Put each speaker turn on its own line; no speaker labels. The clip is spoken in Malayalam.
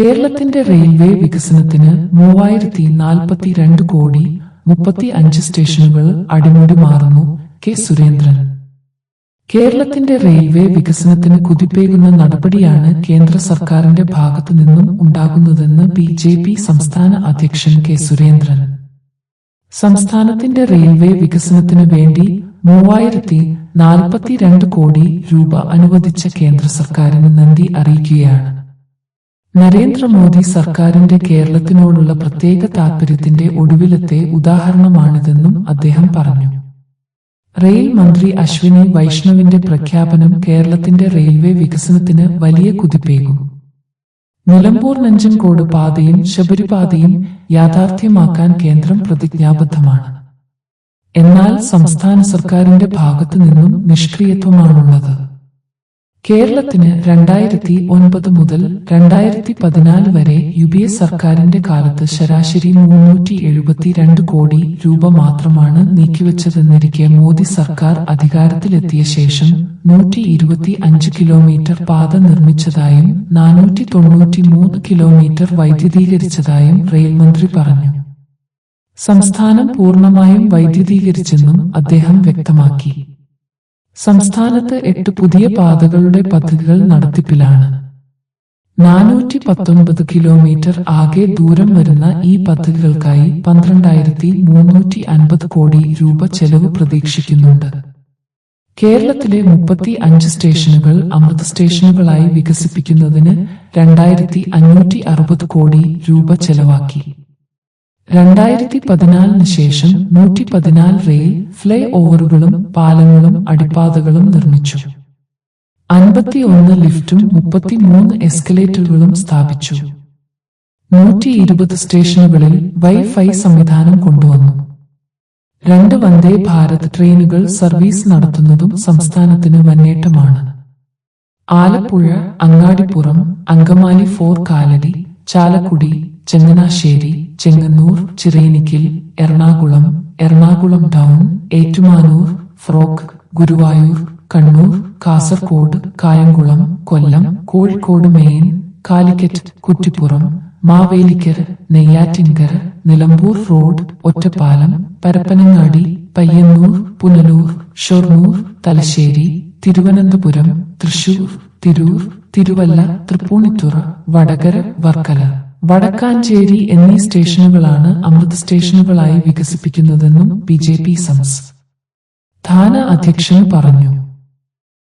കേരളത്തിന്റെ റെയിൽവേ വികസനത്തിന് 3042 കോടി 35 സ്റ്റേഷനുകൾ അടിമുടി മാറുന്നു. കെ സുരേന്ദ്രൻ. കേരളത്തിന്റെ റെയിൽവേ വികസനത്തിന് കുതിപ്പേകുന്ന നടപടിയാണ് കേന്ദ്ര സർക്കാരിന്റെ ഭാഗത്തു നിന്നും ഉണ്ടാകുന്നതെന്ന് ബി.ജെ.പി. സംസ്ഥാന അധ്യക്ഷൻ കെ സുരേന്ദ്രൻ. സംസ്ഥാനത്തിന്റെ റെയിൽവേ വികസനത്തിനു വേണ്ടി 3042 കോടി രൂപ അനുവദിച്ച കേന്ദ്ര സർക്കാരിന് നന്ദി അറിയിക്കുകയാണ്. നരേന്ദ്രമോദി സർക്കാരിന്റെ കേരളത്തിനോടുള്ള പ്രത്യേക താൽപര്യത്തിന്റെ ഒടുവിലത്തെ ഉദാഹരണമാണിതെന്നും അദ്ദേഹം പറഞ്ഞു. റെയിൽ മന്ത്രി അശ്വിനി വൈഷ്ണവിന്റെ പ്രഖ്യാപനം കേരളത്തിന്റെ റെയിൽവേ വികസനത്തിന് വലിയ കുതിപ്പേകും. നിലമ്പൂർ നഞ്ചൻകോട് പാതയും ശബരിപാതയും യാഥാർത്ഥ്യമാക്കാൻ കേന്ദ്രം പ്രതിജ്ഞാബദ്ധമാണ്. എന്നാൽ സംസ്ഥാന സർക്കാരിന്റെ ഭാഗത്തു നിന്നും നിഷ്ക്രിയത്വമാണുള്ളത്. കേരളത്തിന് 2009 മുതൽ 2014 വരെ യു.പി.എ. സർക്കാരിന്റെ കാലത്ത് ശരാശരി 372 കോടി രൂപ മാത്രമാണ് നീക്കിവച്ചതെന്നിരിക്കെ മോദി സർക്കാർ അധികാരത്തിലെത്തിയ ശേഷം 125 കിലോമീറ്റർ പാത നിർമ്മിച്ചതായും 493 കിലോമീറ്റർ വൈദ്യുതീകരിച്ചതായും റെയിൽ മന്ത്രി പറഞ്ഞു. സംസ്ഥാനം പൂർണ്ണമായും വൈദ്യുതീകരിച്ചെന്നും അദ്ദേഹം വ്യക്തമാക്കി. സംസ്ഥാനത്ത് 8 പുതിയ പാതകളുടെ പദ്ധതികൾ നടത്തിപ്പിലാണ്. 419 കിലോമീറ്റർ ആകെ ദൂരം വരുന്ന ഈ പദ്ധതികൾക്കായി 12,350 കോടി രൂപ ചെലവ് പ്രതീക്ഷിക്കുന്നുണ്ട്. കേരളത്തിലെ 35 സ്റ്റേഷനുകൾ അമൃത് സ്റ്റേഷനുകളായി വികസിപ്പിക്കുന്നതിന് 2,560 കോടി രൂപ ചെലവാക്കി. 2014 ശേഷം 114 റെയിൽ ഫ്ലൈ ഓവറുകളും പാലങ്ങളും അടിപ്പാതകളും നിർമ്മിച്ചു. 51 ലിഫ്റ്റും 33 എസ്കലേറ്ററുകളും സ്ഥാപിച്ചു. 120 സ്റ്റേഷനുകളിൽ വൈഫൈ സംവിധാനം കൊണ്ടുവന്നു. 2 വന്ദേ ഭാരത് ട്രെയിനുകൾ സർവീസ് നടത്തുന്നതും സംസ്ഥാനത്തിന് മുന്നേറ്റമാണ്. ആലപ്പുഴ, അങ്ങാടിപ്പുറം, അങ്കമാലി 4 കാലടി, ചാലക്കുടി, ചങ്ങനാശ്ശേരി, ചെങ്ങന്നൂർ, ചിറയിനിക്കൽ, എറണാകുളം ടൗൺ, ഏറ്റുമാനൂർ, ഫ്രോക്ക്, ഗുരുവായൂർ, കണ്ണൂർ, കാസർകോട്, കായംകുളം, കൊല്ലം, കോഴിക്കോട് മെയിൻ, കാലിക്കറ്റ്, കുറ്റിപ്പുറം, മാവേലിക്കര, നെയ്യാറ്റിൻകര, നിലമ്പൂർ റോഡ്, ഒറ്റപ്പാലം, പരപ്പനങ്ങാടി, പയ്യന്നൂർ, പുനലൂർ, ഷൊർണൂർ, തലശ്ശേരി, തിരുവനന്തപുരം, തൃശൂർ, തിരൂർ, തിരുവല്ല, തൃപ്പൂണിത്തുറ, വടകര, വർക്കല, വടക്കാഞ്ചേരി എന്നീ സ്റ്റേഷനുകളാണ് അമൃത് സ്റ്റേഷനുകളായി വികസിപ്പിക്കുന്നതെന്നും ബി.ജെ.പി. സംസ്ഥാന അധ്യക്ഷൻ പറഞ്ഞു.